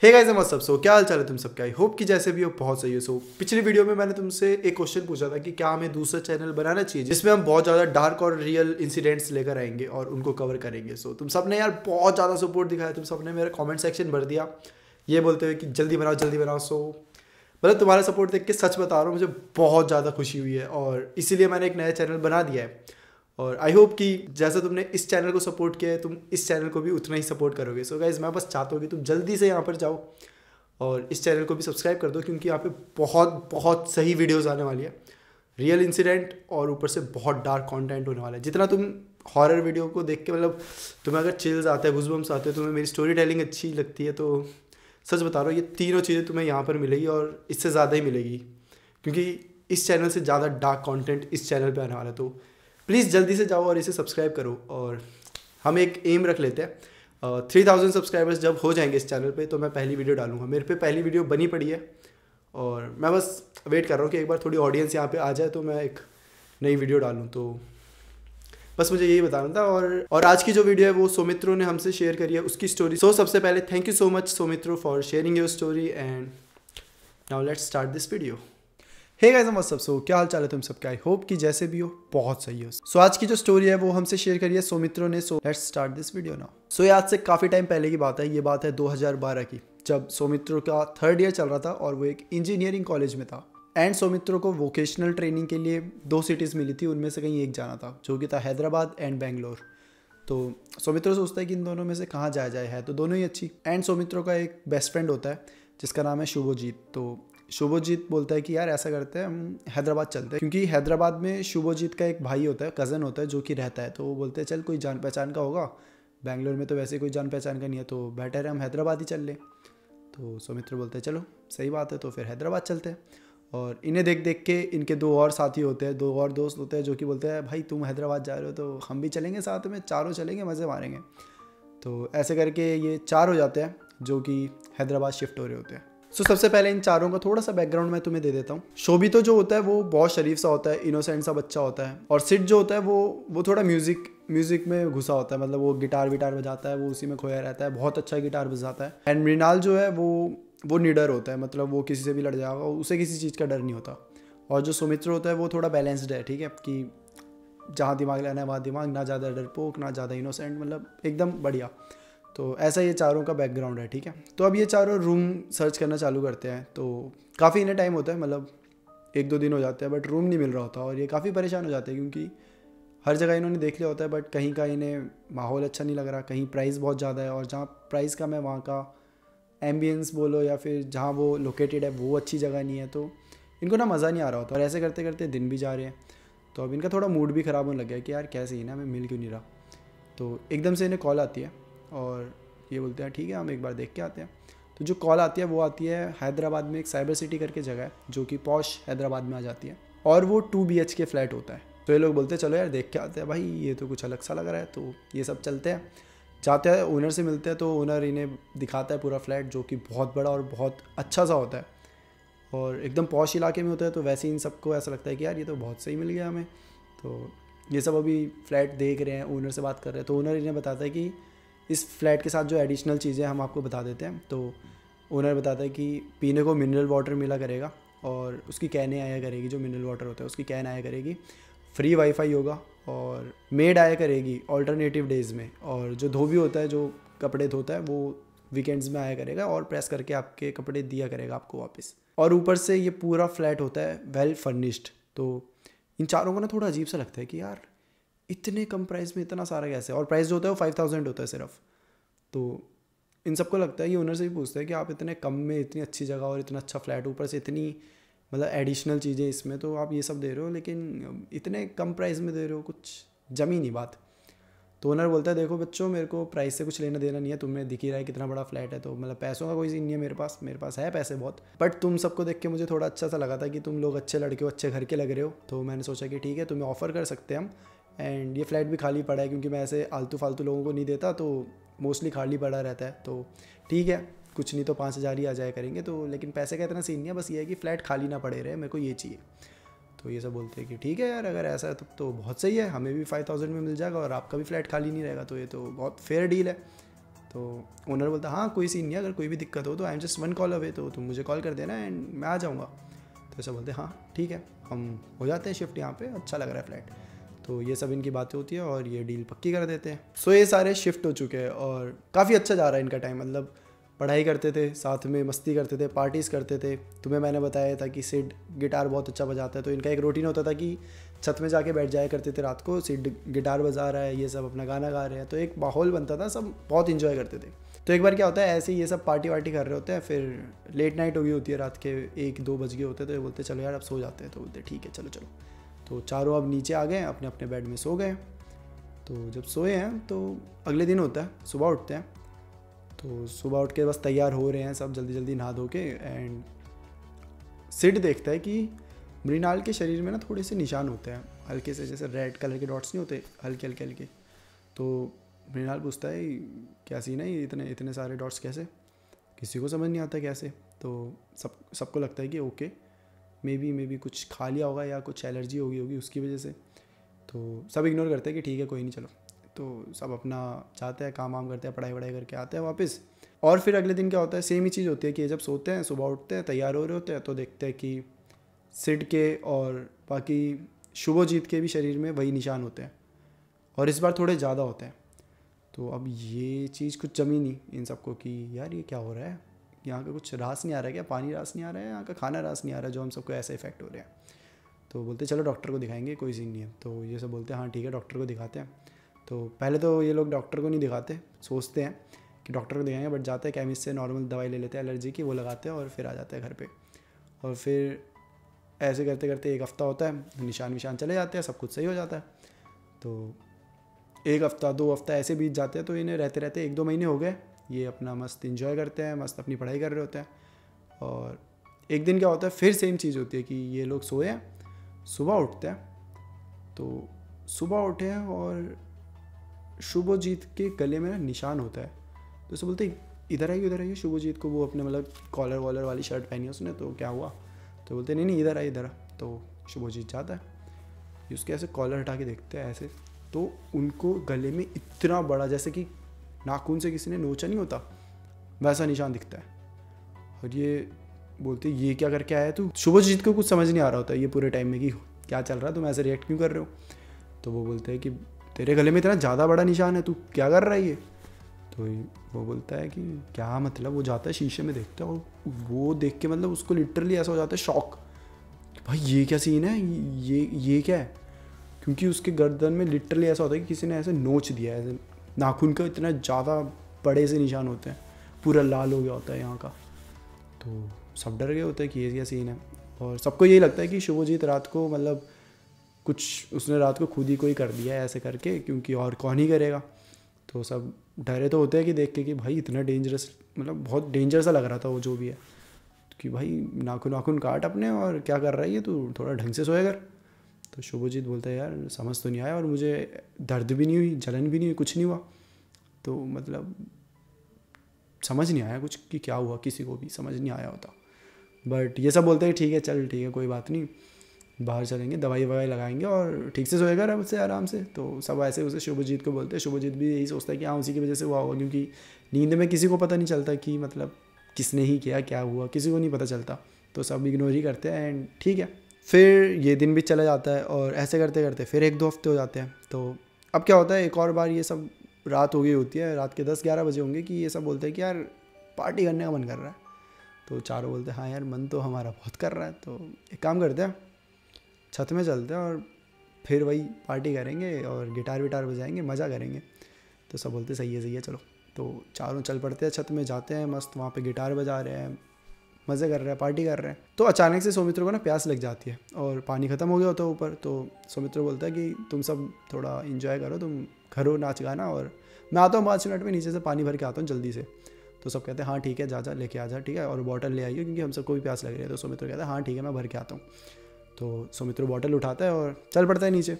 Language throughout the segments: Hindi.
हे गाइस व्हाट्स अप। सो क्या हाल चाल है तुम सबका? आई होप कि जैसे भी हो बहुत सही हो। सो पिछली वीडियो में मैंने तुमसे एक क्वेश्चन पूछा था कि क्या हमें दूसरा चैनल बनाना चाहिए जिसमें हम बहुत ज़्यादा डार्क और रियल इंसिडेंट्स लेकर आएंगे और उनको कवर करेंगे। सो तुम सबने यार बहुत ज़्यादा सपोर्ट दिखाया, तुम सबने मेरा कमेंट सेक्शन भर दिया ये बोलते हुए कि जल्दी बनाओ जल्दी बनाओ। सो मतलब तुम्हारा सपोर्ट देख के सच बता रहा हूँ मुझे बहुत ज़्यादा खुशी हुई है और इसीलिए मैंने एक नया चैनल बना दिया है। और आई होप कि जैसा तुमने इस चैनल को सपोर्ट किया है तुम इस चैनल को भी उतना ही सपोर्ट करोगे। सो गाइज मैं बस चाहता हूँ कि तुम जल्दी से यहाँ पर जाओ और इस चैनल को भी सब्सक्राइब कर दो क्योंकि यहाँ पे बहुत बहुत सही वीडियोस आने वाली है, रियल इंसिडेंट और ऊपर से बहुत डार्क कंटेंट होने वाला है। जितना तुम हॉरर वीडियो को देख के मतलब तुम्हें अगर चिल्स आते हैं, गूज़बम्स आते हैं, तुम्हें मेरी स्टोरी टेलिंग अच्छी लगती है, तो सच बता रहा हूँ ये तीनों चीज़ें तुम्हें यहाँ पर मिलेगी और इससे ज़्यादा ही मिलेगी क्योंकि इस चैनल से ज़्यादा डार्क कंटेंट इस चैनल पे आने वाला है। तो प्लीज़ जल्दी से जाओ और इसे सब्सक्राइब करो और हम एक एम रख लेते हैं 3000 सब्सक्राइबर्स जब हो जाएंगे इस चैनल पे तो मैं पहली वीडियो डालूंगा। मेरे पे पहली वीडियो बनी पड़ी है और मैं बस वेट कर रहा हूँ कि एक बार थोड़ी ऑडियंस यहाँ पे आ जाए तो मैं एक नई वीडियो डालूँ। तो बस मुझे यही बताना था। और आज की जो वीडियो है वो सौमित्रो ने हमसे शेयर करी है उसकी स्टोरी। सो सबसे पहले thank you so much Saumitro for sharing your story and now let's start this video. Hey guys what's up. So क्या हाल चाल है तुम सबका? आई होप कि जैसे भी हो बहुत सही हो। सो आज की जो स्टोरी है वो हमसे शेयर करी है सौमित्रो ने। So let's start this video now. So ये आज से काफ़ी टाइम पहले की बात है। ये बात है 2012 की, जब सौमित्रो का 3rd ईयर चल रहा था और वो एक इंजीनियरिंग कॉलेज में था। एंड सौमित्रो को वोकेशनल ट्रेनिंग के लिए 2 सिटीज़ मिली थी, उनमें से कहीं एक जाना था जो कि था हैदराबाद एंड बेंगलोर। तो सौमित्रो सोचता है कि इन दोनों में से कहाँ जाया जाए, है तो दोनों ही अच्छी। एंड सौमित्रो का एक बेस्ट फ्रेंड होता है जिसका नाम है शुभजीत। तो शुभजीत बोलता है कि यार ऐसा करते हैं हम हैदराबाद चलते हैं, क्योंकि हैदराबाद में शुभजीत का एक भाई होता है, कज़न होता है जो कि रहता है। तो वो बोलते हैं चल कोई जान पहचान का होगा, बेंगलोर में तो वैसे कोई जान पहचान का नहीं है, तो बेटर है हम हैदराबाद ही चल लें। तो सौमित्र बोलते हैं चलो सही बात है, तो फिर हैदराबाद चलते हैं। और इन्हें देख देख के इनके 2 और साथी होते हैं, 2 और दोस्त होते हैं जो कि बोलते हैं भाई तुम हैदराबाद जा रहे हो तो हम भी चलेंगे साथ में, चारों चलेंगे मज़े मारेंगे। तो ऐसे करके ये 4 हो जाते हैं जो कि हैदराबाद शिफ्ट हो रहे होते हैं। सो सबसे पहले इन चारों का थोड़ा सा बैकग्राउंड मैं तुम्हें दे देता हूँ। शोभितो जो होता है वो बहुत शरीफ सा होता है, इनोसेंट सा बच्चा होता है। और सिड जो होता है वो थोड़ा म्यूजिक में घुसा होता है, मतलब वो गिटार विटार बजाता है, वो उसी में खोया रहता है, बहुत अच्छा गिटार बजाता है। एंड मृणाल जो है वो निडर होता है, मतलब वो किसी से भी लड़ जाएगा, उसे किसी चीज़ का डर नहीं होता। और जो सौमित्र होता है वो थोड़ा बैलेंस्ड है, ठीक है, कि जहाँ दिमाग लाना है वहाँ दिमाग, ना ज़्यादा डरपोक ना ज़्यादा इनोसेंट, मतलब एकदम बढ़िया। तो ऐसा ये चारों का बैकग्राउंड है, ठीक है। तो अब ये चारों रूम सर्च करना चालू करते हैं। तो काफ़ी इन्हें टाइम होता है, मतलब 1-2 दिन हो जाते हैं, बट रूम नहीं मिल रहा होता और ये काफ़ी परेशान हो जाते हैं क्योंकि हर जगह इन्होंने देख लिया होता है, बट कहीं का इन्हें माहौल अच्छा नहीं लग रहा, कहीं प्राइस बहुत ज़्यादा है और जहाँ प्राइस कम है वहाँ का एम्बियंस बोलो या फिर जहाँ वो लोकेटेड है वो अच्छी जगह नहीं है। तो इनको ना मज़ा नहीं आ रहा होता और ऐसे करते करते दिन भी जा रहे हैं। तो अब इनका थोड़ा मूड भी ख़राब होने लग गया कि यार कैसे ही ना, मैं मिल क्यों नहीं रहा। तो एकदम से इन्हें कॉल आती है और ये बोलते हैं ठीक है हम एक बार देख के आते हैं। तो जो कॉल आती है वो आती है हैदराबाद में एक साइबर सिटी करके जगह है जो कि पॉश हैदराबाद में आ जाती है और वो 2 BHK फ्लैट होता है। तो ये लोग बोलते हैं चलो यार देख के आते हैं, भाई ये तो कुछ अलग सा लग रहा है। तो ये सब चलते हैं, जाते हैं ओनर से मिलते हैं। तो ओनर इन्हें दिखाता है पूरा फ्लैट जो कि बहुत बड़ा और बहुत अच्छा सा होता है और एकदम पॉश इलाके में होता है। तो वैसे इन सबको ऐसा लगता है कि यार ये तो बहुत सही मिल गया हमें। तो ये सब अभी फ्लैट देख रहे हैं, ओनर से बात कर रहे हैं। तो ओनर इन्हें बताता है कि इस फ्लैट के साथ जो एडिशनल चीज़ें हम आपको बता देते हैं। तो ओनर बताता है कि पीने को मिनरल वाटर मिला करेगा और उसकी कैनें आया करेगी, जो मिनरल वाटर होता है उसकी कैन आया करेगी, फ्री वाईफाई होगा और मेड आया करेगी ऑल्टरनेटिव डेज़ में, और जो धोबी होता है जो कपड़े धोता है वो वीकेंड्स में आया करेगा और प्रेस करके आपके कपड़े दिया करेगा आपको वापस। और ऊपर से ये पूरा फ्लैट होता है वेल फर्निश्ड। तो इन चारों को ना थोड़ा अजीब सा लगता है कि यार इतने कम प्राइस में इतना सारा कैसे, और प्राइस जो होता है वो 5000 होता है सिर्फ। तो इन सबको लगता है, ये ओनर से भी पूछते हैं कि आप इतने कम में इतनी अच्छी जगह और इतना अच्छा फ्लैट, ऊपर से इतनी मतलब एडिशनल चीज़ें इसमें, तो आप ये सब दे रहे हो लेकिन इतने कम प्राइस में दे रहे हो, कुछ जमी नहीं बात। तो ओनर बोलता है देखो बच्चों मेरे को प्राइस से कुछ लेना देना नहीं है, तुम्हें दिख ही रहा है कितना बड़ा फ्लैट है, तो मतलब पैसों का कोई सीन नहीं है मेरे पास है पैसे बहुत, बट तुम सबको देख के मुझे थोड़ा अच्छा सा लगा था कि तुम लोग अच्छे लड़के हो, अच्छे घर के लग रहे हो। तो मैंने सोचा कि ठीक है तुम्हें ऑफ़र कर सकते हैं हम। एंड ये फ्लैट भी खाली पड़ा है क्योंकि मैं ऐसे आलतू फालतू लोगों को नहीं देता, तो मोस्टली खाली पड़ा रहता है। तो ठीक है कुछ नहीं तो 5000 ही आ जाया करेंगे। तो लेकिन पैसे का इतना सीन नहीं है, बस ये है कि फ़्लैट खाली ना पड़े रहे, मेरे को ये चाहिए। तो ये सब बोलते हैं कि ठीक है यार अगर ऐसा है तो बहुत सही है, हमें भी 5000 में मिल जाएगा और आपका भी फ्लैट खाली नहीं रहेगा, तो ये तो बहुत फेयर डील है। तो ओनर बोलता हाँ कोई सीन नहीं है, अगर कोई भी दिक्कत हो तो I am just 1 call away, तो तुम मुझे कॉल कर देना एंड मैं आ जाऊँगा। तो ऐसा बोलते हाँ ठीक है, हम हो जाते हैं शिफ्ट यहाँ पे, अच्छा लग रहा है फ्लैट। तो ये सब इनकी बातें होती है और ये डील पक्की कर देते हैं। सो ये सारे शिफ्ट हो चुके हैं और काफ़ी अच्छा जा रहा है इनका टाइम, मतलब पढ़ाई करते थे, साथ में मस्ती करते थे, पार्टीज़ करते थे। तुम्हें मैंने बताया था कि सिड गिटार बहुत अच्छा बजाता है, तो इनका एक रूटीन होता था कि छत में जाके बैठ जाया करते थे रात को, सिड गिटार बजा रहा है, ये सब अपना गाना गा रहे हैं, तो एक माहौल बनता था, सब बहुत इन्जॉय करते थे। तो एक बार क्या होता है, ऐसे ही ये सब पार्टी वार्टी कर रहे होते हैं, फिर लेट नाइट हो गई होती है, रात के 1-2 बज गए होते हैं, तो ये बोलते चलो यार अब सो जाते हैं। तो बोलते ठीक है चलो चलो। तो चारों अब नीचे आ गए, अपने अपने बेड में सो गए। तो जब सोए हैं तो अगले दिन होता है, सुबह उठते हैं। तो सुबह उठ के बस तैयार हो रहे हैं सब जल्दी जल्दी नहा धो के, एंड सिड देखता है कि मृणाल के शरीर में ना थोड़े से निशान होते हैं, हल्के से, जैसे रेड कलर के डॉट्स नहीं होते, हल्के हल्के हल्के। तो मृणाल पूछता है क्या सीन है, ये इतने इतने सारे डॉट्स कैसे, किसी को समझ नहीं आता कैसे। तो सबको लगता है कि ओके मे बी कुछ खा लिया होगा या कुछ एलर्जी होगी उसकी वजह से। तो सब इग्नोर करते हैं कि ठीक है कोई नहीं चलो। तो सब अपना जाते हैं, काम वाम करते हैं, पढ़ाई वढ़ाई करके आते हैं वापस। और फिर अगले दिन क्या होता है, सेम ही चीज़ होती है कि जब सोते हैं, सुबह उठते हैं, तैयार हो रहे होते हैं, तो देखते हैं कि सिड के और बाकी शुभजीत के भी शरीर में वही निशान होते हैं, और इस बार थोड़े ज़्यादा होते हैं। तो अब ये चीज़ कुछ जमी नहीं इन सबको कि यार ये क्या हो रहा है, यहाँ का कुछ रास नहीं आ रहा है क्या, पानी रास नहीं आ रहा है, यहाँ का खाना रास नहीं आ रहा है, जो हम सबको ऐसा इफेक्ट हो रहा है। तो बोलते चलो डॉक्टर को दिखाएंगे, कोई सीन नहीं है। तो ये सब बोलते हैं हाँ ठीक है डॉक्टर को दिखाते हैं। तो पहले तो ये लोग डॉक्टर को नहीं दिखाते, सोचते हैं कि डॉक्टर को दिखाएंगे, बट जाते हैं केमिस्ट से नॉर्मल दवाई ले लेते हैं एलर्जी की, वो लगाते हैं और फिर आ जाते हैं घर पे। और फिर ऐसे करते करते 1 हफ़्ता होता है, निशान विशान चले जाते हैं, सब कुछ सही हो जाता है। तो 1 हफ़्ता 2 हफ़्ता ऐसे बीत जाते हैं, तो इन्हें रहते रहते 1-2 महीने हो गए, ये अपना मस्त इन्जॉय करते हैं, मस्त अपनी पढ़ाई कर रहे होते हैं। और एक दिन क्या होता है, फिर सेम चीज़ होती है कि ये लोग सोए हैं, सुबह उठते हैं। तो सुबह उठे हैं और शुभजीत के गले में ना निशान होता है। तो उसे बोलते इधर आइए शुभजीत को, वो अपने मतलब कॉलर वॉलर वाली शर्ट पहनी है उसने, तो क्या हुआ। तो बोलते नहीं इधर आ इधर। तो शुभजीत जाता है, उसके ऐसे कॉलर हटा के देखते हैं ऐसे, तो उनको गले में इतना बड़ा, जैसे कि नाखून से किसी ने नोचा नहीं होता, वैसा निशान दिखता है। और ये बोलते ये क्या करके आया तू। शुभजीत को कुछ समझ नहीं आ रहा होता ये पूरे टाइम में कि क्या चल रहा है, तुम ऐसे रिएक्ट क्यों कर रहे हो। तो वो बोलते हैं कि तेरे गले में इतना ज़्यादा बड़ा निशान है, तू क्या कर रहा है ये। तो वो बोलता है कि क्या मतलब। वो जाता है शीशे में देखता है, और वो देख के मतलब उसको लिटरली ऐसा हो जाता है शॉक, भाई ये क्या सीन है, ये क्या है। क्योंकि उसके गर्दन में लिटरली ऐसा होता है कि किसी ने ऐसे नोच दिया है, ऐसे नाखून का इतना ज़्यादा बड़े से निशान होते हैं, पूरा लाल हो गया होता है यहाँ का। तो सब डर गए होते हैं कि ये क्या सीन है। और सबको यही लगता है कि शुभजीत रात को मतलब कुछ उसने रात को खुद ही कोई कर दिया है ऐसे करके, क्योंकि और कौन ही करेगा। तो सब डरे तो होते हैं कि देख के कि भाई इतना डेंजरस, मतलब बहुत डेंजर सा लग रहा था वो जो भी है, कि भाई नाखून काट अपने और क्या कर रहा है ये, तू थोड़ा ढंग से सोया कर। तो शुभजीत बोलता है यार समझ तो नहीं आया, और मुझे दर्द भी नहीं हुई, जलन भी नहीं हुई, कुछ नहीं हुआ। तो मतलब समझ नहीं आया कुछ कि क्या हुआ, किसी को भी समझ नहीं आया होता। बट ये सब बोलते हैं ठीक है चल ठीक है कोई बात नहीं, बाहर चलेंगे, दवाई ववाई लगाएंगे और ठीक से सोएगा अब से आराम से। तो सब ऐसे उसे शुभजीत को बोलते हैं। शुभजीत भी यही सोचता है कि हाँ उसी की वजह से हुआ होगा, क्योंकि नींद में किसी को पता नहीं चलता कि मतलब किसने ही किया, क्या हुआ, किसी को नहीं पता चलता। तो सब इग्नोर ही करते हैं एंड ठीक है। फिर ये दिन भी चला जाता है और ऐसे करते करते फिर 1-2 हफ्ते हो जाते हैं। तो अब क्या होता है, एक और बार ये सब रात हो गई होती है, रात के 10-11 बजे होंगे, कि ये सब बोलते हैं कि यार पार्टी करने का मन कर रहा है। तो चारों बोलते हैं हाँ यार मन तो हमारा बहुत कर रहा है, तो एक काम करते हैं छत में चलते हैं और फिर वही पार्टी करेंगे और गिटार विटार बजाएंगे, मज़ा करेंगे। तो सब बोलते सही है चलो। तो चारों चल पड़ते हैं, छत में जाते हैं, मस्त वहाँ पे गिटार बजा रहे हैं, मज़े कर रहे हैं, पार्टी कर रहे हैं। तो अचानक से सौमित्र को ना प्यास लग जाती है और पानी ख़त्म हो गया होता है ऊपर। तो सौमित्र बोलता है कि तुम सब थोड़ा इन्जॉय करो, तुम करो नाच गाना, और मैं आता हूँ 5 मिनट में, नीचे से पानी भर के आता हूँ जल्दी से। तो सब कहते हैं हाँ ठीक है जा लेके आ जा, ठीक है, और बॉटल ले आइए क्योंकि हम सबको भी प्यास लग रही है। तो सौमित्र कहता है हाँ ठीक है मैं भर के आता हूँ। तो सौमित्र बॉटल उठाता है और चल पड़ता है नीचे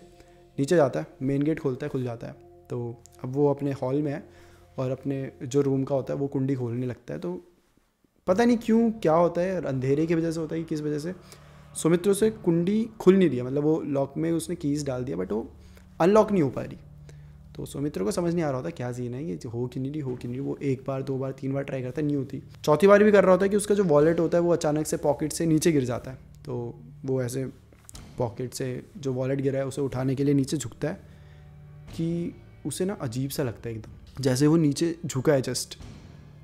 जाता है, मेन गेट खोलता है, खुल जाता है। तो अब वो अपने हॉल में है और अपने जो रूम का होता है वो कुंडी खोलने लगता है। तो पता नहीं क्यों क्या होता है, अंधेरे की वजह से होता है कि किस वजह से सौमित्र से कुंडी खुल नहीं रही है, मतलब वो लॉक में उसने कीज़ डाल दिया बट वो अनलॉक नहीं हो पा रही। तो सौमित्र को समझ नहीं आ रहा होता क्या सीन है, ये हो कि नहीं हो कि नहीं। वो 1 बार 2 बार 3 बार ट्राई करता है, नहीं होती। चौथी बार भी कर रहा होता है कि उसका जो वॉलेट होता है वो अचानक से पॉकेट से नीचे गिर जाता है। तो वो ऐसे पॉकेट से जो वॉलेट गिरा है उसे उठाने के लिए नीचे झुकता है कि उसे ना अजीब सा लगता है एकदम। जैसे वो नीचे झुका है जस्ट,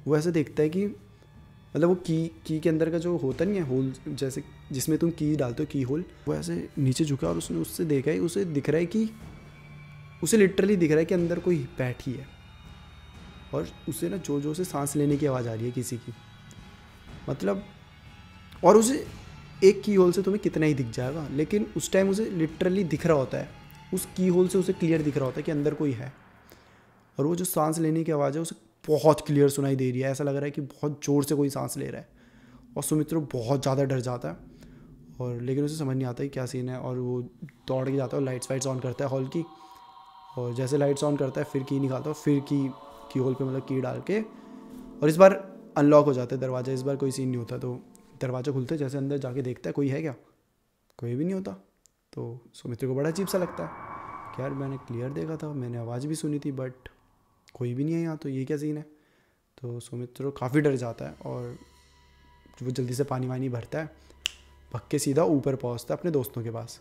वो ऐसे देखता है कि मतलब वो की के अंदर का जो होता नहीं है होल, जैसे जिसमें तुम की डालते हो, की होल, वो ऐसे नीचे झुका और उसने उससे देखा है, उसे दिख रहा है कि उसे लिटरली दिख रहा है कि अंदर कोई बैठी है और उसे ना जो से सांस लेने की आवाज़ आ रही है किसी की, मतलब। और उसे एक की होल से तुम्हें कितना ही दिख जाएगा, लेकिन उस टाइम उसे लिटरली दिख रहा होता है, उस की होल से उसे क्लियर दिख रहा होता है कि अंदर कोई है। और वो जो सांस लेने की आवाज़ है उसे बहुत क्लियर सुनाई दे रही है, ऐसा लग रहा है कि बहुत ज़ोर से कोई सांस ले रहा है। और सुमित्रो बहुत ज़्यादा डर जाता है, और लेकिन उसे समझ नहीं आता कि क्या सीन है। और वो दौड़ के जाता है और लाइट्स वाइट्स ऑन करता है हॉल की, और जैसे लाइट्स ऑन करता है फिर की निकालता है, फिर की होल पे मतलब की डाल के, और इस बार अनलॉक हो जाता है दरवाज़ा। इस बार कोई सीन नहीं होता, तो दरवाज़ा खुलते है, जैसे अंदर जाके देखता है कोई है क्या, कोई भी नहीं होता। तो सुमित्र को बड़ा अजीब सा लगता है कि यार मैंने क्लियर देखा था, मैंने आवाज़ भी सुनी थी, बट कोई भी नहीं है यहाँ, तो ये क्या सीन है। तो सुमित्र काफ़ी डर जाता है और वो जल्दी से पानी वानी भरता है, भग के सीधा ऊपर पहुँचता है अपने दोस्तों के पास।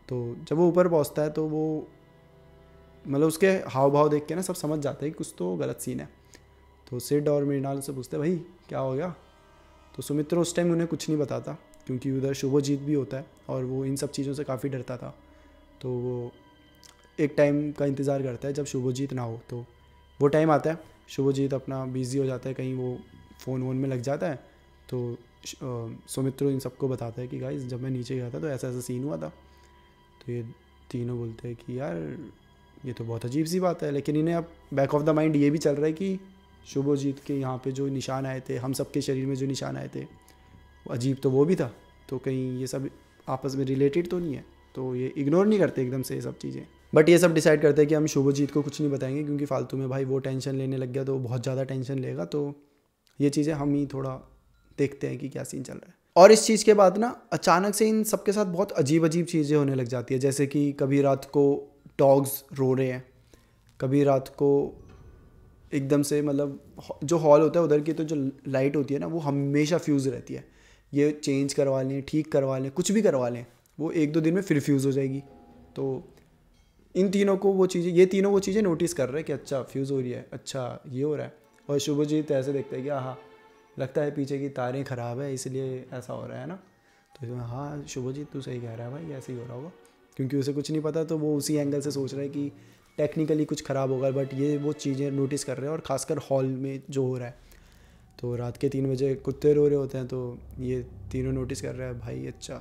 तो जब वो ऊपर पहुँचता है तो वो मतलब उसके हाव भाव देख के ना सब समझ जाते हैं कि कुछ तो गलत सीन है। तो सिड और मृणाल से पूछते भाई क्या हो गया। तो सुमित्र उस टाइम उन्हें कुछ नहीं बताता, क्योंकि उधर शुभजीत भी होता है और वो इन सब चीज़ों से काफ़ी डरता था। तो वो एक टाइम का इंतज़ार करता है जब शुभजीत ना हो। तो वो टाइम आता है, शुभजीत अपना बिज़ी हो जाता है, कहीं वो फ़ोन वोन में लग जाता है। तो सुमित्र इन सबको बताता है कि गाइस जब मैं नीचे गया था तो ऐसा ऐसा सीन हुआ था। तो ये तीनों बोलते हैं कि यार ये तो बहुत अजीब सी बात है, लेकिन इन्हें अब बैक ऑफ द माइंड ये भी चल रहा है कि शुभजीत के यहाँ पे जो निशान आए थे, हम सबके शरीर में जो निशान आए थे, अजीब तो वो भी था, तो कहीं ये सब आपस में रिलेटेड तो नहीं है। तो ये इग्नोर नहीं करते एकदम से ये सब चीज़ें, बट ये सब डिसाइड करते हैं कि हम शुभजीत को कुछ नहीं बताएंगे, क्योंकि फालतू में भाई वो टेंशन लेने लग गया तो बहुत ज़्यादा टेंशन लेगा। तो ये चीज़ें हम ही थोड़ा देखते हैं कि क्या सीन चल रहा है। और इस चीज़ के बाद ना अचानक से इन सबके साथ बहुत अजीब अजीब चीज़ें होने लग जाती है, जैसे कि कभी रात को डॉग्स रो रहे हैं, कभी रात को एकदम से मतलब जो हॉल होता है उधर की तो जो लाइट होती है ना वो हमेशा फ्यूज़ रहती है। ये चेंज करवा लें, ठीक करवा लें, कुछ भी करवा लें, वो 1-2 दिन में फिर फ्यूज़ हो जाएगी। तो इन तीनों को वो चीज़ें, ये तीनों वो चीज़ें नोटिस कर रहे हैं कि अच्छा फ्यूज़ हो रही है, अच्छा ये हो रहा है। और शुभजीत ऐसे देखते हैं कि हाँ लगता है पीछे की तारें ख़राब है इसलिए ऐसा हो रहा है ना। तो हाँ शुभजीत तू सही कह रहा है भाई, ऐसे ही हो रहा होगा, क्योंकि उसे कुछ नहीं पता। तो वो उसी एंगल से सोच रहा है कि टेक्निकली कुछ ख़राब होगा, बट ये वो चीज़ें नोटिस कर रहे हैं, और ख़ासकर हॉल में जो हो रहा है। तो रात के 3 बजे कुत्ते रो रहे होते हैं, तो ये तीनों नोटिस कर रहे हैं भाई अच्छा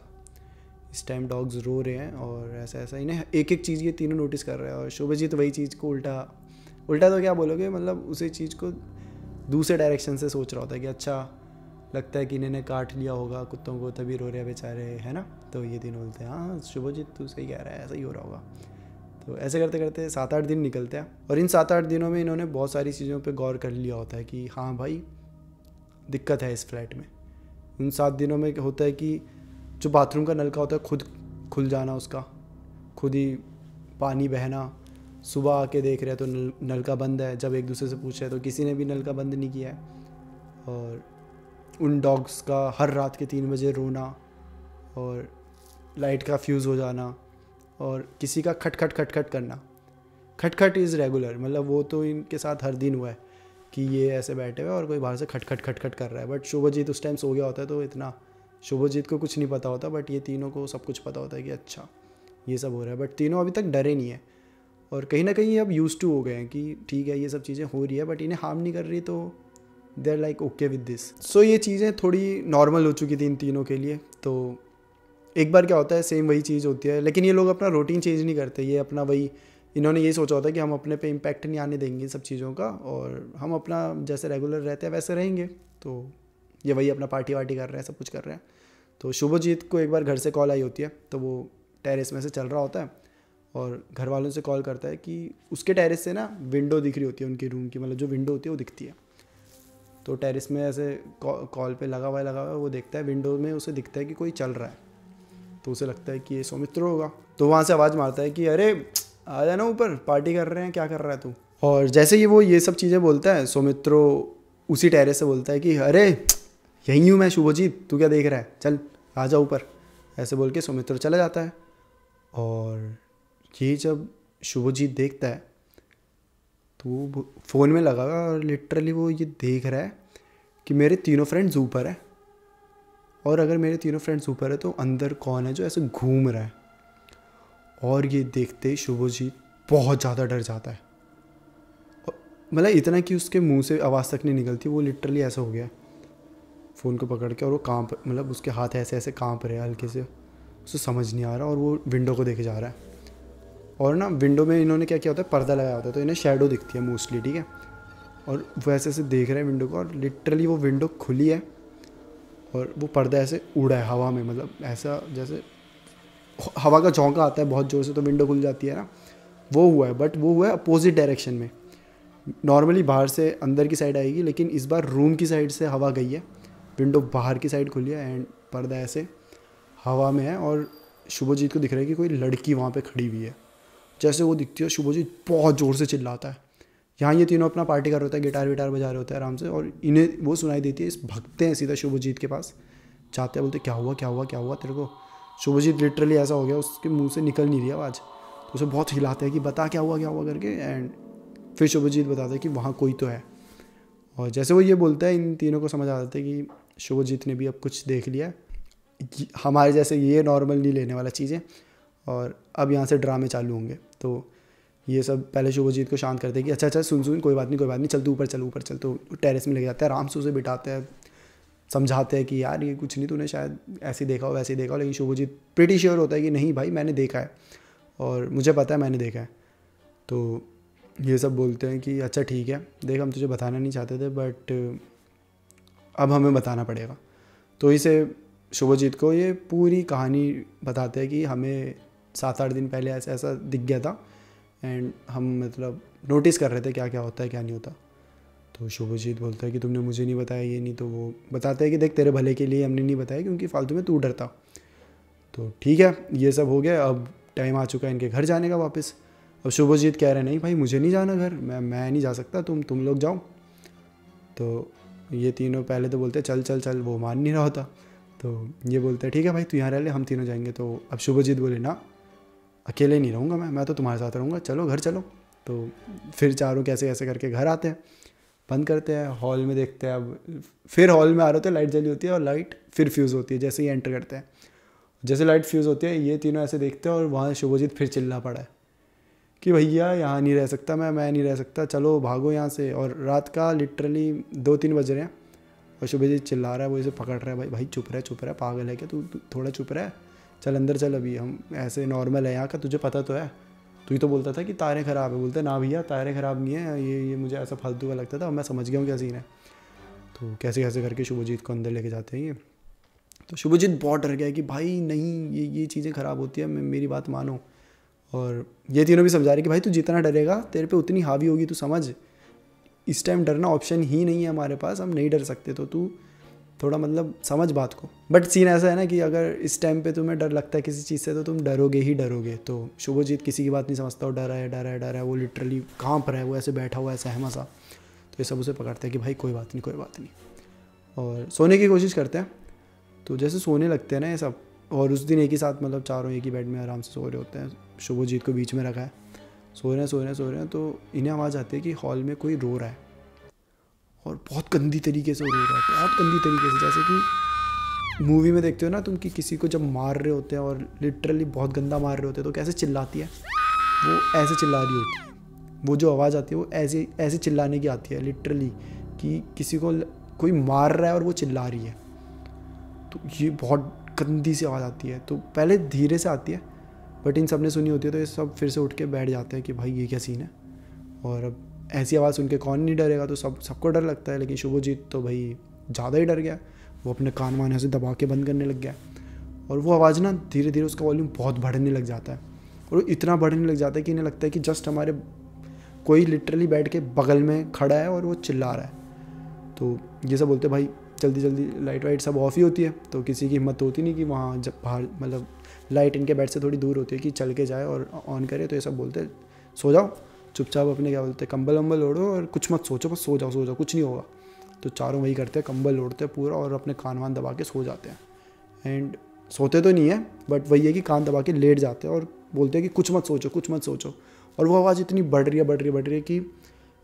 इस टाइम डॉग्स रो रहे हैं, और ऐसा ऐसा इन्हें एक एक चीज़ ये तीनों नोटिस कर रहे हैं। और शुभजीत वही चीज़ को उल्टा तो क्या बोलोगे, मतलब उसी चीज़ को दूसरे डायरेक्शन से सोच रहा होता है कि अच्छा लगता है कि इन्होंने काट लिया होगा कुत्तों को तभी रो रहे हैं बेचारे, है ना। तो ये तीनों बोलते हैं हाँ शुभजीत तू सही कह रहा है, ऐसा ही हो रहा होगा। तो ऐसे करते करते 7-8 दिन निकलते हैं, और इन 7-8 दिनों में इन्होंने बहुत सारी चीज़ों पे गौर कर लिया होता है कि हाँ भाई दिक्कत है इस फ्लैट में। उन 7 दिनों में होता है कि जो बाथरूम का नलका होता है खुद खुल जाना, उसका खुद ही पानी बहना। सुबह आके देख रहे हैं तो नलका बंद है, जब एक दूसरे से पूछ रहे हैं तो किसी ने भी नलका बंद नहीं किया है। और उन डॉग्स का हर रात के 3 बजे रोना, और लाइट का फ्यूज़ हो जाना, और किसी का खटखट खटखट करना। खटखट इज़ रेगुलर, मतलब वो तो इनके साथ हर दिन हुआ है कि ये ऐसे बैठे हुए और कोई बाहर से खटखट खटखट कर रहा है। बट शुभजीत उस टाइम सो गया होता है, तो इतना शुभजीत को कुछ नहीं पता होता, बट ये तीनों को सब कुछ पता होता है कि अच्छा ये सब हो रहा है। बट तीनों अभी तक डरे नहीं है, और कहीं ना कहीं अब यूज टू हो गए हैं कि ठीक है ये सब चीज़ें हो रही है बट इन्हें हार्म नहीं कर रही, तो they are like okay with this. So ये चीज़ें थोड़ी नॉर्मल हो चुकी थी इन तीनों के लिए। तो एक बार क्या होता है सेम वही चीज़ होती है, लेकिन ये लोग अपना रूटीन चेंज नहीं करते। ये अपना वही, इन्होंने ये सोचा होता है कि हम अपने पे इम्पैक्ट नहीं आने देंगे सब चीज़ों का, और हम अपना जैसे रेगुलर रहते हैं वैसे रहेंगे। तो ये वही अपना पार्टी वार्टी कर रहे हैं, सब कुछ कर रहे हैं। तो शुभजीत को एक बार घर से कॉल आई होती है, तो वो टेरेस में से चल रहा होता है और घर वालों से कॉल करता है कि उसके टेरेस से ना विंडो दिख रही होती है उनकी रूम की, मतलब जो विंडो होती है वो दिखती है। तो टेरेस में ऐसे कॉल पे लगा हुआ है, वो देखता है विंडो में, उसे दिखता है कि कोई चल रहा है। तो उसे लगता है कि ये सौमित्र होगा। तो वहाँ से आवाज़ मारता है कि अरे आ जाना ऊपर, पार्टी कर रहे हैं, क्या कर रहा है तू। और जैसे ही वो ये सब चीज़ें बोलता है, सौमित्रो उसी टेरेस से बोलता है कि अरे यहीं हूँ मैं शुभजीत, तू क्या देख रहा है, चल आ जा ऊपर। ऐसे बोल के सौमित्रो चला जाता है। और ये जब शुभजीत देखता है तो वो फ़ोन में लगा और लिटरली वो ये देख रहा है कि मेरे तीनों फ्रेंड्स ऊपर है, और अगर मेरे तीनों फ्रेंड्स ऊपर है तो अंदर कौन है जो ऐसे घूम रहा है। और ये देखते ही शुभजीत बहुत ज़्यादा डर जाता है, मतलब इतना कि उसके मुंह से आवाज़ तक नहीं निकलती, वो लिटरली ऐसा हो गया फ़ोन को पकड़ के, और वो कांप, मतलब उसके हाथ ऐसे ऐसे कांप रहे हैं हल्के से, उसे समझ नहीं आ रहा, और वो विंडो को देखे जा रहा है। और ना विंडो में इन्होंने क्या किया होता है, पर्दा लगाया होता है, तो इन्हें शैडो दिखती है मोस्टली, ठीक है। और वो ऐसे ऐसे देख रहे हैं विंडो को, और लिटरली वो विंडो खुली है और वो पर्दा ऐसे उड़ा है हवा में, मतलब ऐसा जैसे हवा का झोंका आता है बहुत ज़ोर से तो विंडो खुल जाती है ना, वो हुआ है। बट वो हुआ है अपोजिट डायरेक्शन में। नॉर्मली बाहर से अंदर की साइड आएगी, लेकिन इस बार रूम की साइड से हवा गई है, विंडो बाहर की साइड खुली है एंड पर्दा ऐसे हवा में है। और शुभजीत को दिख रहा है कि कोई लड़की वहाँ पे खड़ी हुई है। जैसे वो दिखती है शुभजीत बहुत ज़ोर से चिल्लाता है। यहाँ ये तीनों अपना पार्टी कर रहे होता है, गिटार विटार बजा रहे होते हैं आराम से, और इन्हें वो सुनाई देती है। इस भगते हैं सीधा शुभजीत के पास, जाते हैं, बोलते क्या हुआ क्या हुआ क्या हुआ तेरे को। शुभजीत लिटरली ऐसा हो गया, उसके मुंह से निकल नहीं रही आवाज़, तो उसे बहुत हिलाते हैं कि बता क्या हुआ करके। एंड फिर शुभजीत बताता है कि वहाँ कोई तो है। और जैसे वो ये बोलता है, इन तीनों को समझ आ जाता है कि शुभजीत ने भी अब कुछ देख लिया है, हमारे जैसे ये नॉर्मल नहीं लेने वाला चीज़ें, और अब यहाँ से ड्रामे चालू होंगे। तो ये सब पहले शुभजीत को शांत करते हैं कि अच्छा सुन कोई बात नहीं चल तू ऊपर चल। तो टेरेस में लेके जाते हैं, आराम से उसे बिठाते हैं, समझाते हैं कि यार ये कुछ नहीं, तूने शायद ऐसे देखा हो वैसे देखा हो। लेकिन शुभजीत प्रीटी श्योर होता है कि नहीं भाई मैंने देखा है, और मुझे पता है मैंने देखा है। तो ये सब बोलते हैं कि अच्छा ठीक है, देख हम तुझे बताना नहीं चाहते थे, बट अब हमें बताना पड़ेगा। तो इसे शुभजीत को ये पूरी कहानी बताते हैं कि हमें 7-8 दिन पहले ऐसा दिख गया था, एंड हम मतलब नोटिस कर रहे थे क्या क्या होता है क्या नहीं होता। तो शुभजीत बोलता है कि तुमने मुझे नहीं बताया ये नहीं, तो वो बताते हैं कि देख तेरे भले के लिए हमने नहीं बताया, क्योंकि फालतू में तू डरता। तो ठीक है, ये सब हो गया, अब टाइम आ चुका है इनके घर जाने का वापस। अब शुभजीत कह रहे हैं नहीं भाई मुझे नहीं जाना घर, मैं नहीं जा सकता, तुम लोग जाओ। तो ये तीनों पहले तो बोलते चल, वो मान नहीं रहा होता। तो ये बोलते हैं ठीक है भाई तू यहाँ रह ले, हम तीनों जाएंगे। तो अब शुभजीत बोले ना, अकेले नहीं रहूँगा मैं तो तुम्हारे साथ रहूँगा, चलो घर चलो। तो फिर चारों कैसे कैसे करके घर आते हैं, बंद करते हैं, हॉल में देखते हैं। अब फिर हॉल में आ रहे होते हैं, लाइट जली होती है और लाइट फिर फ्यूज़ होती है जैसे ही एंटर करते हैं। जैसे लाइट फ्यूज़ होती है ये तीनों ऐसे देखते हैं, और वहाँ शुभजीत फिर चिल्ला पड़ा है कि भैया यहाँ नहीं रह सकता मैं नहीं रह सकता, चलो भागो यहाँ से। और रात का लिटरली 2-3 बज रहे हैं और शुभजीत चिल्ला रहा है, वो इसे पकड़ रहा है, भाई चुप रहे, पागल है क्या तू थोड़ा चुप रहे, चल अंदर चल, अभी हम ऐसे नॉर्मल है यहाँ का, तुझे पता तो है, तू ही तो बोलता था कि तारे ख़राब है। बोलते ना भैया तारे ख़राब नहीं है, ये मुझे ऐसा फालतू का लगता था, मैं समझ गया हूँ क्या सीन है। तो कैसे कैसे करके शुभजीत को अंदर लेके जाते हैं ये। तो शुभजीत बहुत डर गया कि भाई नहीं ये चीज़ें ख़राब होती है, मेरी बात मानो। और ये तीनों भी समझा रहे कि भाई तू जितना डरेगा तेरे पे उतनी हावी होगी, तू समझ, इस टाइम डरना ऑप्शन ही नहीं है हमारे पास, हम नहीं डर सकते, तो तू थोड़ा मतलब समझ बात को। बट सीन ऐसा है ना कि अगर इस टाइम पे तुम्हें डर लगता है किसी चीज़ से तो तुम डरोगे ही डरोगे। तो शुभजीत किसी की बात नहीं समझता, वो डर है, वो लिटरली कांप रहा है, वो ऐसे बैठा हुआ है सहमा सा। तो ये सब उसे पकड़ते हैं कि भाई कोई बात नहीं, और सोने की कोशिश करते हैं। तो जैसे सोने लगते हैं ना ये सब, और उस दिन एक ही साथ मतलब चारों एक ही बेड में आराम से सो रहे होते हैं, शुभजीत को बीच में रखा है, सो रहे हैं। तो इन्हें आवाज़ आती है कि हॉल में कोई रो रहा है, और बहुत गंदी तरीके से रो रहा है, बहुत गंदी तरीके से, जैसे कि मूवी में देखते हो ना तुम कि किसी को जब मार रहे होते हैं और लिटरली बहुत गंदा मार रहे होते हैं तो कैसे चिल्लाती है, वो ऐसे चिल्ला रही होती है। वो जो आवाज़ आती है वो ऐसे चिल्लाने की आती है लिटरली, कि किसी को कोई मार रहा है और वो चिल्ला रही है। तो ये बहुत गंदी सी आवाज़ आती है। तो पहले धीरे से आती है, बट इन सब ने सुनी होती है, तो ये सब फिर से उठ के बैठ जाते हैं कि भाई ये क्या सीन है। और अब ऐसी आवाज़ सुन के कौन नहीं डरेगा, तो सबको डर लगता है। लेकिन शुभजीत तो भाई ज़्यादा ही डर गया, वो अपने कान वान ऐसे दबा के बंद करने लग गया, और वो आवाज़ ना धीरे धीरे उसका वॉल्यूम बहुत बढ़ने लग जाता है, और इतना बढ़ने लग जाता है कि इन्हें लगता है कि जस्ट हमारे कोई लिटरली बैठ के बगल में खड़ा है और वो चिल्ला रहा है। तो ये सब बोलते भाई जल्दी लाइट वाइट सब ऑफ ही होती है, तो किसी की हिम्मत होती नहीं कि वहाँ जब बाहर मतलब लाइट इनके बेड से थोड़ी दूर होती है कि चल के जाए और ऑन करे, तो ये सब बोलते हैं सो जाओ चुपचाप अपने क्या बोलते हैं कंबल वम्बल ओढ़ो और कुछ मत सोचो, बस सो जाओ कुछ नहीं होगा। तो चारों वही करते हैं, कंबल ओढ़ते हैं पूरा और अपने कान वान दबा के सो जाते हैं। एंड सोते तो नहीं है बट वही है कि कान दबा के लेट जाते हैं और बोलते हैं कि कुछ मत सोचो। और वो आवाज़ इतनी बढ़ रही है कि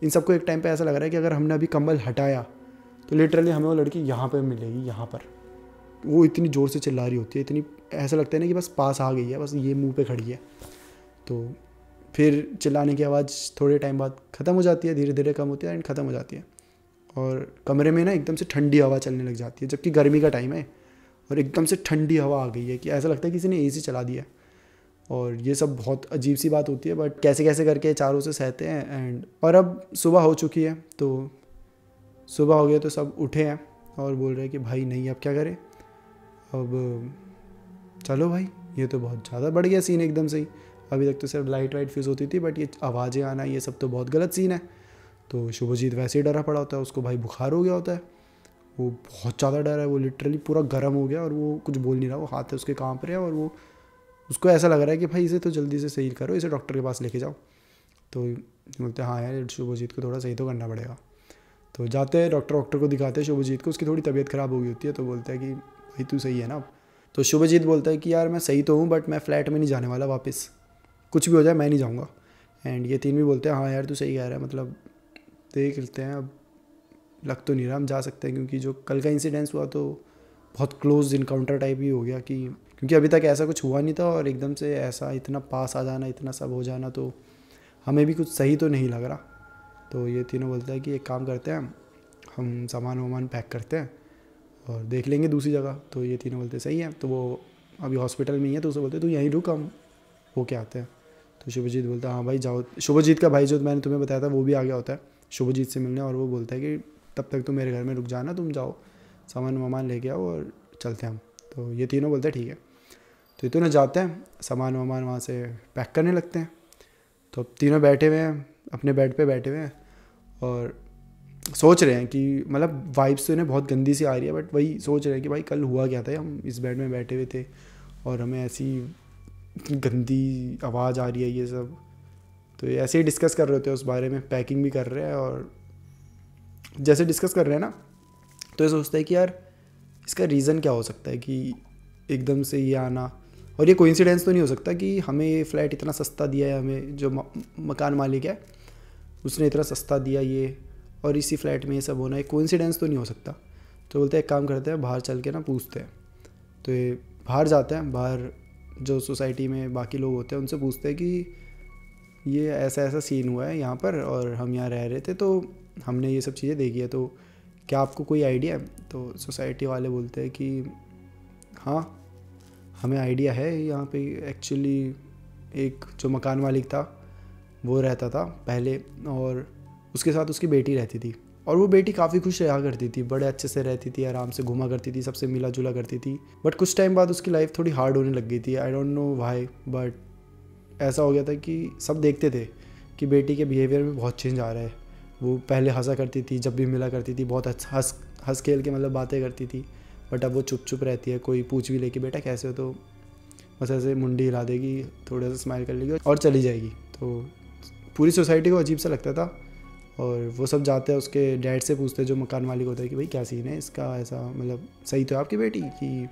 इन सबको एक टाइम पे ऐसा लग रहा है कि अगर हमने अभी कंबल हटाया तो लिटरली हमें वो लड़की यहाँ पे मिलेगी, यहाँ पर। वो इतनी ज़ोर से चिल्ला रही होती है, इतनी ऐसा लगता है ना कि बस पास आ गई है, बस ये मुंह पे खड़ी है। तो फिर चिल्लाने की आवाज़ थोड़े टाइम बाद ख़त्म हो जाती है, धीरे धीरे कम होती है एंड ख़त्म हो जाती है। और कमरे में ना एकदम से ठंडी हवा चलने लग जाती है, जबकि गर्मी का टाइम है और एकदम से ठंडी हवा आ गई है कि ऐसा लगता है किसी ने एसी चला दिया। और ये सब बहुत अजीब सी बात होती है बट कैसे कैसे करके चारों से सहते हैं। एंड और अब सुबह हो चुकी है, तो सुबह हो गया तो सब उठे हैं और बोल रहे हैं कि भाई नहीं अब क्या करें, अब चलो भाई ये तो बहुत ज़्यादा बढ़ गया सीन एकदम से ही। अभी तक तो सिर्फ लाइट वाइट फ्यूज़ होती थी बट ये आवाज़ें आना ये सब तो बहुत गलत सीन है। तो शुभजीत वैसे ही डरा पड़ा होता है, उसको भाई बुखार हो गया होता है, वो बहुत ज़्यादा डर है, वो लिटरली पूरा गर्म हो गया और वो कुछ बोल नहीं रहा, वो हाथ है उसके कांप रहे हैं और वो उसको ऐसा लग रहा है कि भाई इसे तो जल्दी से सही करो, इसे डॉक्टर के पास लेके जाओ। तो बोलते हैं हाँ यार शुभजीत को थोड़ा सही तो करना पड़ेगा। तो जाते हैं डॉक्टर को दिखाते हैं शुभजीत को, उसकी थोड़ी तबीयत ख़राब हो गई होती है। तो बोलता है कि भाई तू सही है ना अब। तो शुभजीत बोलता है कि यार मैं सही तो हूँ बट मैं फ़्लैट में नहीं जाने वाला वापस, कुछ भी हो जाए मैं नहीं जाऊँगा। एंड ये तीन भी बोलते हैं हाँ यार तू सही कह रहा है, मतलब देख लेते हैं, अब लग तो नहीं रहा हम जा सकते हैं, क्योंकि जो कल का इंसिडेंस हुआ तो बहुत क्लोज इनकाउंटर टाइप ही हो गया कि क्योंकि अभी तक ऐसा कुछ हुआ नहीं था और एकदम से ऐसा इतना पास आ जाना, इतना सब हो जाना, तो हमें भी कुछ सही तो नहीं लग रहा। तो ये तीनों बोलते हैं कि एक काम करते हैं, हम सामान वामान पैक करते हैं और देख लेंगे दूसरी जगह। तो ये तीनों बोलते सही है। तो वो अभी हॉस्पिटल में ही है तो उसे बोलते तू यहीं रुक, हम होके आते हैं। तो शुभजीत बोलता है हाँ भाई जाओ। शुभजीत का भाई जो मैंने तुम्हें बताया था वो भी आ गया होता है शुभजीत से मिलने, और वो बोलता है कि तब तक तुम मेरे घर में रुक जाना, तुम जाओ सामान वामान लेके आओ और चलते हैं हम। तो ये तीनों बोलते हैं ठीक है। तो ये तीनों जाते हैं, सामान वामान वहाँ से पैक करने लगते हैं। तो अब तीनों बैठे हुए हैं अपने बेड पे बैठे हुए हैं और सोच रहे हैं कि मतलब वाइब्स तो इन्हें बहुत गंदी सी आ रही है बट वही सोच रहे हैं कि भाई कल हुआ क्या था, हम इस बेड में बैठे हुए थे और हमें ऐसी गंदी आवाज़ आ रही है ये सब। तो ये ऐसे ही डिस्कस कर रहे होते हैं उस बारे में, पैकिंग भी कर रहे हैं और जैसे डिस्कस कर रहे हैं ना तो ये सोचता है कि यार इसका रीज़न क्या हो सकता है कि एकदम से ये आना, और ये कोइंसिडेंस तो नहीं हो सकता कि हमें ये फ्लैट इतना सस्ता दिया है, हमें जो मकान मालिक है उसने इतना सस्ता दिया ये, और इसी फ्लैट में ये सब होना, एक कोइंसिडेंस तो नहीं हो सकता। तो बोलते हैं एक काम करते हैं बाहर चल के ना पूछते हैं। तो ये बाहर जाते हैं, बाहर जो सोसाइटी में बाकी लोग होते हैं उनसे पूछते हैं कि ये ऐसा ऐसा सीन हुआ है यहाँ पर और हम यहाँ रह रहे थे तो हमने ये सब चीज़ें देखी है, तो क्या आपको कोई आइडिया है? तो सोसाइटी वाले बोलते हैं कि हाँ हमें आइडिया है, यहाँ पे एक्चुअली एक जो मकान मालिक था वो रहता था पहले और उसके साथ उसकी बेटी रहती थी और वो बेटी काफ़ी खुश रहा करती थी, बड़े अच्छे से रहती थी, आराम से घूमा करती थी, सबसे मिला जुला करती थी। बट कुछ टाइम बाद उसकी लाइफ थोड़ी हार्ड होने लग गई थी, I don't know why, but ऐसा हो गया था कि सब देखते थे कि बेटी के बिहेवियर में बहुत चेंज आ रहा है। वो पहले हंसा करती थी, जब भी मिला करती थी बहुत अच्छा हंस खेल के मतलब बातें करती थी, बट अब वो चुप चुप रहती है। कोई पूछ भी ले कि बेटा कैसे हो तो बस ऐसे मुंडी हिला देगी, थोड़ा सा स्माइल कर लेगी और चली जाएगी। तो पूरी सोसाइटी को अजीब सा लगता था और वो सब जाते हैं उसके डैड से पूछते हैं जो मकान मालिक होता है कि भाई क्या सीन है इसका, ऐसा मतलब सही तो है आपकी बेटी कि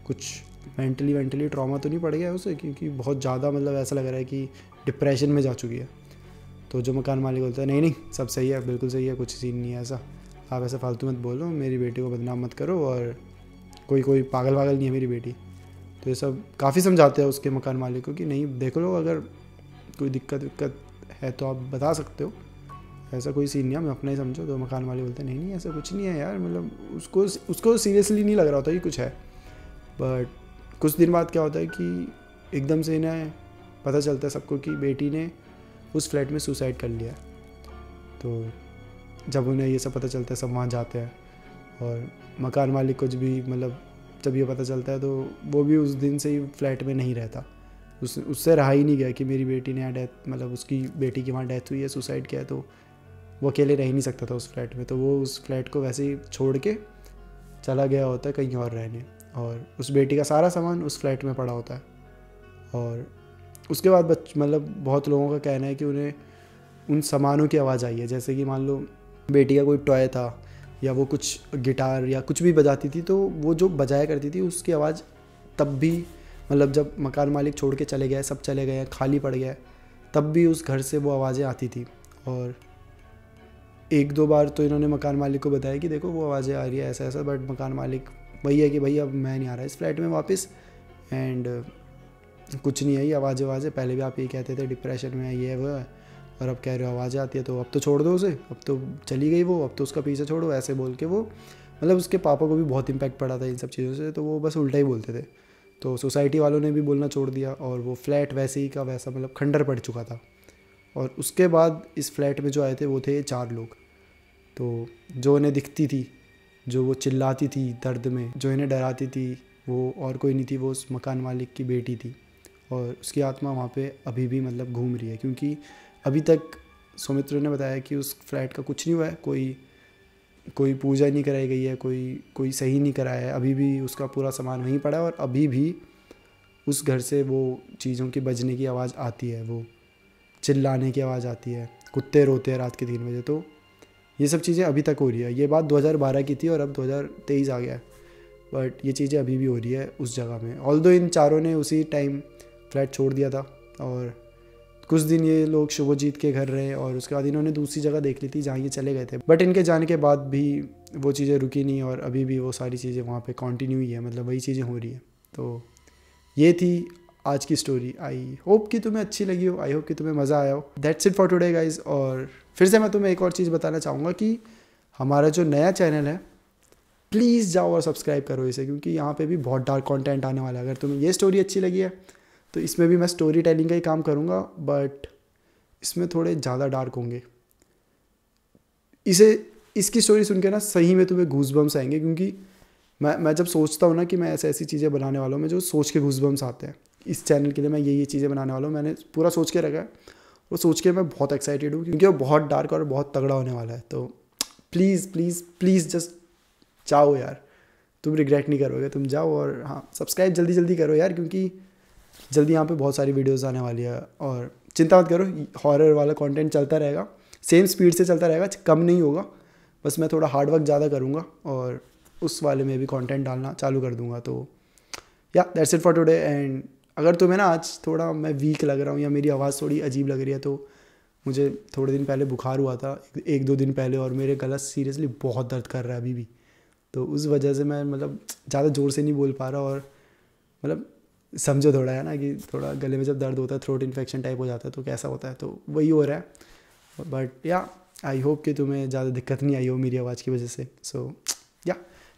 कुछ मेंटली ट्रॉमा तो नहीं पड़ गया है उसे, क्योंकि बहुत ज़्यादा मतलब ऐसा लग रहा है कि डिप्रेशन में जा चुकी है। तो जो मकान मालिक बोलता है नहीं सब सही है, बिल्कुल सही है, कुछ सीन नहीं है ऐसा, आप ऐसा फालतू मत बोलो, मेरी बेटी को बदनाम मत करो और कोई पागल नहीं है मेरी बेटी। तो ये सब काफ़ी समझाते हैं उसके मकान मालिक को कि नहीं देख लो, अगर कोई दिक्कत है तो आप बता सकते हो, ऐसा कोई सीन नहीं है, मैं अपना ही समझो। तो मकान मालिक बोलते हैं नहीं ऐसा कुछ नहीं है यार, मतलब उसको सीरियसली नहीं लग रहा होता कि कुछ है। बट कुछ दिन बाद क्या होता है कि एकदम से इन्हें पता चलता है सबको कि बेटी ने उस फ्लैट में सुसाइड कर लिया। तो जब उन्हें ये सब पता चलता है सब वहाँ जाते हैं और मकान मालिक को भी मतलब जब ये पता चलता है तो वो भी उस दिन से ही फ्लैट में नहीं रहता, उससे रहा ही नहीं गया कि मेरी बेटी ने यहाँ डेथ मतलब उसकी बेटी की वहाँ डेथ हुई है, सुसाइड किया है, तो वो अकेले रह ही नहीं सकता था उस फ्लैट में। तो वो उस फ्लैट को वैसे ही छोड़ के चला गया होता है कहीं और रहने, और उस बेटी का सारा सामान उस फ्लैट में पड़ा होता है। और उसके बाद मतलब बहुत लोगों का कहना है कि उन्हें उन सामानों की आवाज़ आई है, जैसे कि मान लो बेटी का कोई टॉय था या वो कुछ गिटार या कुछ भी बजाती थी, तो वो जो बजाया करती थी उसकी आवाज़ तब भी, मतलब जब मकान मालिक छोड़ के चले गए, सब चले गए, खाली पड़ गया, तब भी उस घर से वो आवाज़ें आती थी। और 1-2 बार तो इन्होंने मकान मालिक को बताया कि देखो वो आवाज़ें आ रही है ऐसा ऐसा, बट मकान मालिक वही है कि भाई अब मैं नहीं आ रहा इस फ्लैट में वापस, एंड कुछ नहीं आई आवाज़ें, पहले भी आप ये कहते थे डिप्रेशन में है ये है वो है, और अब कह रहे हो आवाज़ें आती है, तो अब तो छोड़ दो उसे, अब तो चली गई वो, अब तो उसका पीछे छोड़ो, ऐसे बोल के वो, मतलब उसके पापा को भी बहुत इम्पैक्ट पड़ा था इन सब चीज़ों से, तो वो बस उल्टा ही बोलते थे। तो सोसाइटी वालों ने भी बोलना छोड़ दिया और वो फ्लैट वैसे ही का वैसा मतलब खंडर पड़ चुका था। और उसके बाद इस फ्लैट में जो आए थे वो थे 4 लोग। तो जो इन्हें दिखती थी, जो वो चिल्लाती थी दर्द में, जो इन्हें डराती थी, वो और कोई नहीं थी, वो उस मकान मालिक की बेटी थी। और उसकी आत्मा वहाँ पे अभी भी मतलब घूम रही है, क्योंकि अभी तक सौमित्र ने बताया कि उस फ्लैट का कुछ नहीं हुआ है, कोई पूजा नहीं कराई गई है, कोई सही नहीं कराया है, अभी भी उसका पूरा सामान वहीं पड़ा है, और अभी भी उस घर से वो चीज़ों की बजने की आवाज़ आती है, वो चिल्लाने की आवाज़ आती है, कुत्ते रोते हैं रात के 3 बजे। तो ये सब चीज़ें अभी तक हो रही है। ये बात 2012 की थी और अब 2023 आ गया है, बट ये चीज़ें अभी भी हो रही है उस जगह में। ऑल्दो इन चारों ने उसी टाइम फ्लैट छोड़ दिया था और कुछ दिन ये लोग शुभजीत के घर रहे, और उसके बाद इन्होंने दूसरी जगह देख ली थी जहाँ ये चले गए थे, बट इनके जाने के बाद भी वो चीज़ें रुकी नहीं और अभी भी वो सारी चीज़ें वहाँ पे कंटिन्यू ही है, मतलब वही चीज़ें हो रही है। तो ये थी आज की स्टोरी। आई होप कि तुम्हें अच्छी लगी हो, आई होप कि तुम्हें मज़ा आया हो। That's it for today guys. और फिर से मैं तुम्हें एक और चीज़ बताना चाहूँगा कि हमारा जो नया चैनल है, प्लीज़ जाओ और सब्सक्राइब करो इसे, क्योंकि यहाँ पे भी बहुत डार्क कंटेंट आने वाला है। अगर तुम्हें ये स्टोरी अच्छी लगी है तो इसमें भी मैं स्टोरी टेलिंग का ही काम करूँगा, बट इसमें थोड़े ज़्यादा डार्क होंगे। इसकी स्टोरी सुन के ना सही में तुम्हें गूज़बम्स आएंगे, क्योंकि मैं जब सोचता हूँ ना कि मैं ऐसी चीज़ें बनाने वाला हूँ, मैं जो सोच के गूज़बम्स आते हैं इस चैनल के लिए, मैं ये चीज़ें बनाने वाला हूँ, मैंने पूरा सोच के रखा है। वो सोच के मैं बहुत एक्साइटेड हूँ, क्योंकि वो बहुत डार्क और बहुत तगड़ा होने वाला है। तो प्लीज़ प्लीज़ प्लीज़ जस्ट जाओ यार, तुम रिग्रेट नहीं करोगे, तुम जाओ। और हाँ, सब्सक्राइब जल्दी जल्दी करो यार, क्योंकि जल्दी यहाँ पे बहुत सारी वीडियोस आने वाली है। और चिंता मत करो, हॉरर वाला कंटेंट चलता रहेगा, सेम स्पीड से चलता रहेगा, कम नहीं होगा। बस मैं थोड़ा हार्ड वर्क ज़्यादा करूँगा और उस वाले में भी कंटेंट डालना चालू कर दूँगा। तो या that's it for today. And अगर तुम्हें ना आज थोड़ा मैं वीक लग रहा हूँ या मेरी आवाज़ थोड़ी अजीब लग रही है, तो मुझे थोड़े दिन पहले बुखार हुआ था, 1-2 दिन पहले, और मेरे गला सीरियसली बहुत दर्द कर रहा है अभी भी। तो उस वजह से मैं मतलब ज़्यादा ज़ोर से नहीं बोल पा रहा, और मतलब समझो थोड़ा है ना कि थोड़ा गले में जब दर्द होता है, थ्रोट इन्फेक्शन टाइप हो जाता है, तो कैसा होता है, तो वही हो रहा है। बट या आई होप कि तुम्हें ज़्यादा दिक्कत नहीं आई हो मेरी आवाज़ की वजह से। सो या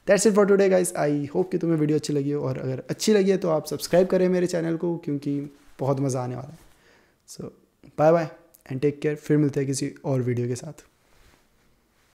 that's it for today guys. I hope कि तुम्हें वीडियो अच्छी लगी हो, और अगर अच्छी लगी है तो आप सब्सक्राइब करें मेरे चैनल को, क्योंकि बहुत मज़ा आने वाला है। So bye bye and take care. फिर मिलते हैं किसी और वीडियो के साथ।